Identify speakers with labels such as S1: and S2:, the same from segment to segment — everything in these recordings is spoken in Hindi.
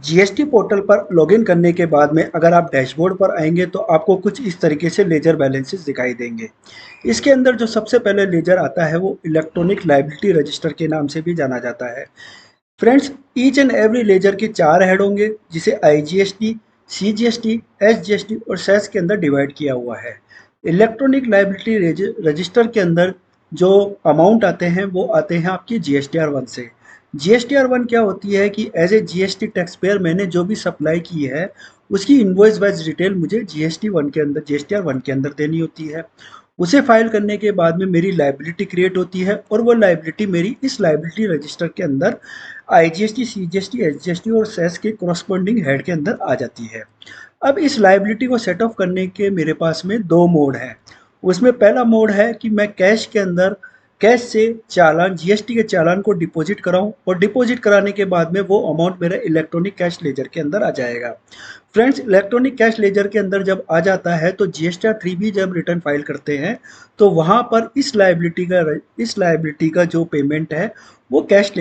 S1: जीएसटी पोर्टल पर लॉगिन करने के बाद में अगर आप डैशबोर्ड पर आएंगे तो आपको कुछ इस तरीके से लेजर बैलेंसेस दिखाई देंगे। इसके अंदर जो सबसे पहले लेजर आता है वो इलेक्ट्रॉनिक लायबिलिटी रजिस्टर के नाम से भी जाना जाता है। Friends, each and every ledger के 4 हेड होंगे जिसे आईजीएसटी, सीजीएसटी, एसजीएसटी और सेस के अंदर डिवाइड किया हुआ है। इलेक्ट्रॉनिक लायबिलिटी रजिस्टर के अंदर जो अमाउंट आते हैं वो आते हैं आपकी जीएसटीआर 1 से। जीएसटीआर 1 क्या होती है कि as a GST tax payer मैंने जो भी सप्लाई की है उसकी इनवॉइस वाइज डिटेल मुझे जीएसटीआर 1 के अंदर देनी होती है। उसे फाइल करने के बाद में मेरी लाइबिलिटी क्रिएट होती है और वो लाइबिलिटी मेरी इस लाइबिलिटी रजिस्टर के अंदर आईजीएसटी, सीजीएसटी, एसजीएसटी और सेस के करस्पॉन्डिंग हेड के अंदर आ जाती है। अब इस लाइबिलिटी को सेट ऑफ करने के मेरे पास में 2 मोड हैं। उसमें पहला मोड है कि मैं कैश के अंदर कैश से चालान, जीएसटी के चालान को डिपॉजिट कराऊं और डिपॉजिट कराने के बाद में वो अमाउंट मेरे इलेक्ट्रॉनिक कैश लेजर के अंदर आ जाएगा। फ्रेंड्स, इलेक्ट्रॉनिक कैश लेजर के अंदर जब आ जाता है तो जीएसटीआर 3 भी जब रिटर्न फाइल करते हैं तो वहां पर इस लायबिलिटी का जो पेमेंट है वो कैश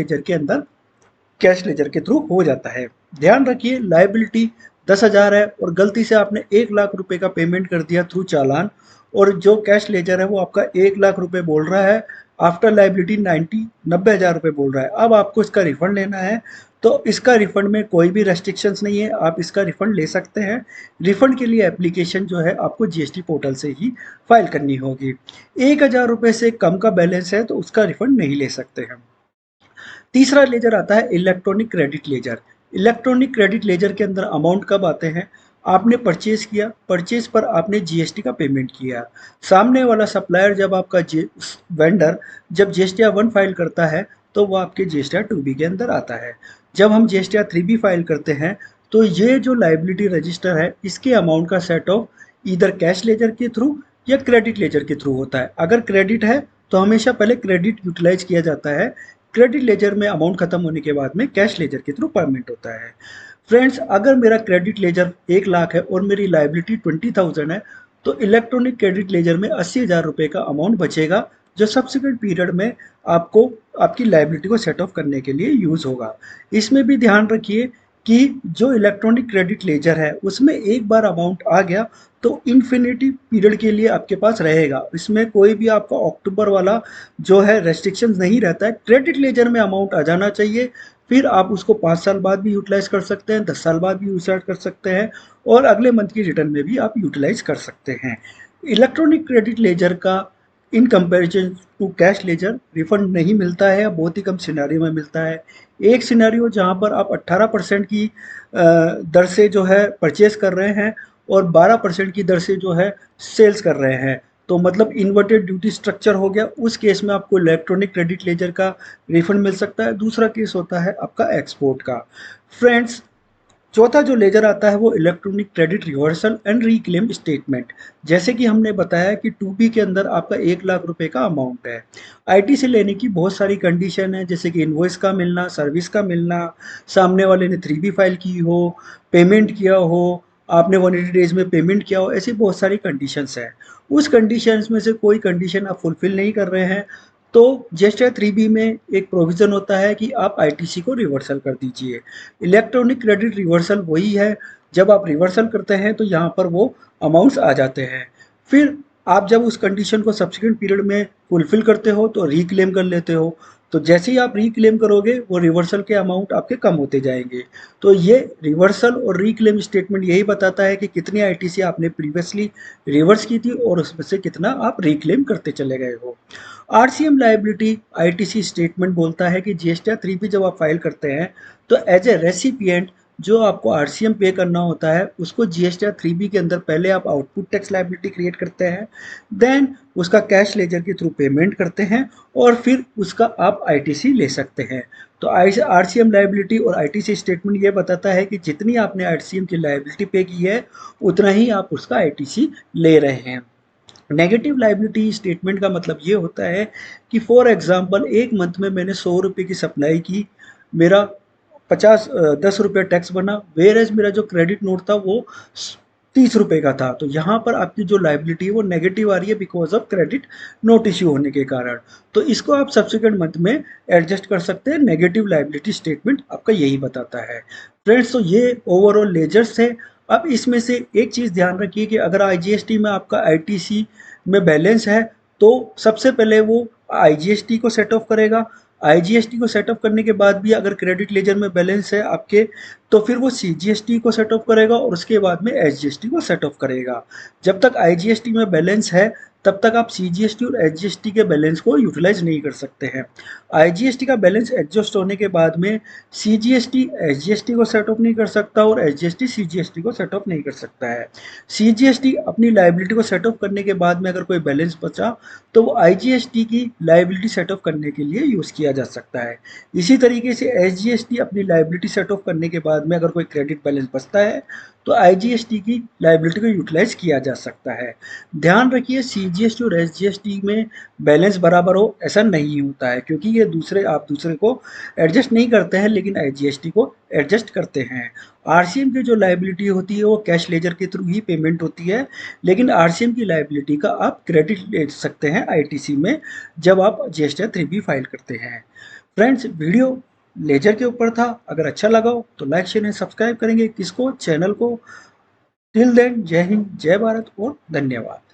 S1: लेजर के थ्रू हो जाता है। ध्यान रखिए, लायबिलिटी 10,000 है और गलती से आपने 1 लाख रुपए का पेमेंट कर दिया थ्रू चालान और जो कैश लेजर है वो आपका 1 लाख रुपए बोल रहा है, आफ्टर लायबिलिटी 90,000 रुपए बोल रहा है। अब आपको इसका रिफंड लेना है तो इसका रिफंड में कोई भी रेस्ट्रिक्शंस नहीं है, आप इसका रिफंड ले सकते हैं। रिफंड के लिए एप्लीकेशन जो है आपको जीएसटी पोर्टल से ही फाइल करनी होगी। 1,000 रुपए से कम का बैलेंस है तो उसका रिफंड नहीं ले सकते हैं। तीसरा लेजर आता है electronic credit laser. Electronic credit laser के अंदर अमाउंट कब आते हैं? आपने परचेज किया, परचेज पर आपने जीएसटी का पेमेंट किया। सामने वाला सप्लायर जब आपका वेंडर जब जीएसटीआर 1 फाइल करता है तो वो आपके जीएसटीआर 2 के अंदर आता है। जब हम जीएसटीआर 3 भी फाइल करते हैं तो ये जो लाइबिलिटी रजिस्टर है इसके अमाउंट का सेट ऑफ इधर कैश लेजर के थ्रू या क्रेडिट लेजर के थ्रू होता है। अगर क्रेडिट है तो हमेशा पहले क्रेडिट यूटिलाइज किया जाता है, क्रेडिट लेजर में अमाउंट खत्म होने के बाद में कैश लेजर के थ्रू पेमेंट होता है। फ्रेंड्स, अगर मेरा क्रेडिट लेजर 1 लाख है और मेरी लाइबिलिटी 20,000 है तो इलेक्ट्रॉनिक क्रेडिट लेजर में 80,000 रुपए का अमाउंट बचेगा जो सब्सिक्वेंट पीरियड में आपको आपकी लाइबिलिटी को सेट ऑफ करने के लिए यूज होगा। इसमें भी ध्यान रखिए कि जो इलेक्ट्रॉनिक क्रेडिट लेजर है उसमें एक बार अमाउंट आ गया तो इन्फिनिटी पीरियड के लिए आपके पास रहेगा। इसमें कोई भी आपका अक्टूबर वाला जो है रेस्ट्रिक्शंस नहीं रहता है। क्रेडिट लेजर में अमाउंट आ जाना चाहिए, फिर आप उसको 5 साल बाद भी यूटिलाइज कर सकते हैं, 10 साल बाद भी यूटिलाइज कर सकते हैं और अगले मंथ की रिटर्न में भी आप यूटिलाइज कर सकते हैं। इलेक्ट्रॉनिक क्रेडिट लेजर का in comparison to cash ledger refund नहीं मिलता है, बहुत ही कम सिनेरियो में मिलता है। एक सिनेरियो जहां पर आप 18% की दर से जो है परचेज कर रहे हैं और 12% की दर से जो है सेल्स कर रहे हैं, तो मतलब इन्वर्टेड ड्यूटी स्ट्रक्चर हो गया। उस केस में आपको इलेक्ट्रॉनिक क्रेडिट लेजर का रिफंड मिल सकता है। दूसरा केस होता है आपका एक्सपोर्ट का। फ्रेंड्स, चौथा जो लेजर आता है वो electronic credit reversal and reclaim statement. जैसे कि हमने बताया कि 2B के अंदर आपका 1 लाख रुपए का अमाउंट है। आईटी से लेने की बहुत सारी कंडीशन है, जैसे कि इनवॉइस का मिलना, सर्विस का मिलना, सामने वाले ने 3B फाइल की हो, पेमेंट किया हो, आपने 180 डेज में पेमेंट किया हो, ऐसी बहुत सारी कंडीशंस हैं। उस कंडीशंस में से कोई कंडीशन आप फुलफिल नहीं कर रहे हैं तो जेस्टर 3B में एक प्रोविज़न होता है कि आप आईटीसी को रिवर्सल कर दीजिए। इलेक्ट्रॉनिक क्रेडिट रिवर्सल वही है, जब आप रिवर्सल करते हैं तो यहाँ पर वो अमाउंट्स आ जाते हैं। फिर आप जब उस कंडीशन को सब्सिक्वेंट पीरियड में फुलफिल करते हो तो रीक्लेम कर लेते हो। तो जैसे ही आप रीक्लेम करोगे वो रिवर्सल के अमाउंट आपके कम होते जाएंगे। तो ये रिवर्सल और रीक्लेम स्टेटमेंट यही बताता है कि कितनी आईटीसी आपने प्रीवियसली रिवर्स की थी और उसमें से कितना आप रीक्लेम करते चले गए हो। आरसीएम लायबिलिटी आईटीसी स्टेटमेंट बोलता है कि जीएसटीआर 3B जब आप फाइल करते हैं तो एज ए रेसिपिएंट जो आपको आरसीएम पे करना होता है उसको जीएसटीआर 3B के अंदर पहले आप आउटपुट टैक्स लायबिलिटी क्रिएट करते हैं, देन उसका कैश लेजर के थ्रू पेमेंट करते हैं और फिर उसका आप आईटीसी ले सकते हैं। तो आरसीएम लायबिलिटी और आईटीसी स्टेटमेंट ये बताता है कि जितनी आपने आरसीएम की लायबिलिटी पे की है उतना ही आप उसका आईटीसी ले रहे हैं। नेगेटिव लाइबिलिटी स्टेटमेंट का मतलब ये होता है कि फॉर एग्जांपल एक मंथ में मैंने 100 रुपये की सप्लाई की, मेरा 10 रुपये टैक्स बना, वेयर एज मेरा जो क्रेडिट नोट था वो ₹30 का था, तो यहाँ पर आपकी जो लायबिलिटी है वो नेगेटिव आ रही है because of credit note issue होने के कारण। तो इसको आप सब्सीक्वेंट मंथ में एडजस्ट कर सकते हैं, नेगेटिव लायबिलिटी स्टेटमेंट आपका यही बताता है। फ्रेंड्स, तो ये ओवरऑल लेजर्स है। अब इसमें से एक चीज़ ध्यान रखिए कि अगर आईजीएसटी में आपका आईटीसी में बैलेंस है, तो सबसे पहले वो आईजीएसटी को सेट ऑफ करेगा। आईजीएसटी को सेट ऑफ करने के बाद भी अगर क्रेडिट लेजर में बैलेंस है आपके, तो फिर वो सीजीएसटी को सेट ऑफ करेगा और उसके बाद में एसजीएसटी को सेट ऑफ करेगा। जब तक आईजीएसटी में बैलेंस है, तब तक आप सीजीएसटी और एसजीएसटी के बैलेंस को यूटिलाइज नहीं कर सकते हैं। आईजीएसटी का बैलेंस एग्जॉस्ट होने के बाद में सीजीएसटी एसजीएसटी को सेट ऑफ नहीं कर सकता और एसजीएसटी सीजीएसटी को सेट ऑफ नहीं कर सकता है। सीजीएसटी अपनी लायबिलिटी को सेट ऑफ करने के बाद में अगर कोई बैलेंस बचा, तो वो आईजीएसटी की लायबिलिटी सेट ऑफ करने के लिए यूज़ किया जा सकता है। इसी तरीके से एसजीएसटी अपनी लायबिलिटी सेट ऑफ करने के बाद में अगर कोई क्रेडिट बैलेंस बचता है, तो आईजीएसटी की लायबिलिटी को यूटिलाइज किया जा सकता है। ध्यान रखिए, सीजीएसटी और एसजीएसटी में बैलेंस बराबर हो ऐसा नहीं होता है, क्योंकि ये आप दूसरे को एडजस्ट नहीं करते हैं लेकिन आईजीएसटी को एडजस्ट करते हैं। आरसीएम की जो लायबिलिटी होती है वो कैश लेजर के थ्रू ही पेमेंट होती है, लेकिन आरसीएम की लायबिलिटी का आप क्रेडिट ले सकते हैं आईटीसी में जब आप जीएसटी 3B फाइल करते हैं। फ्रेंड्स, वीडियो लेजर के ऊपर था। अगर अच्छा लगा हो तो लाइक शेयर एंड सब्सक्राइब करेंगे किसको, चैनल को। टिल देन, जय हिंद, जय भारत और धन्यवाद।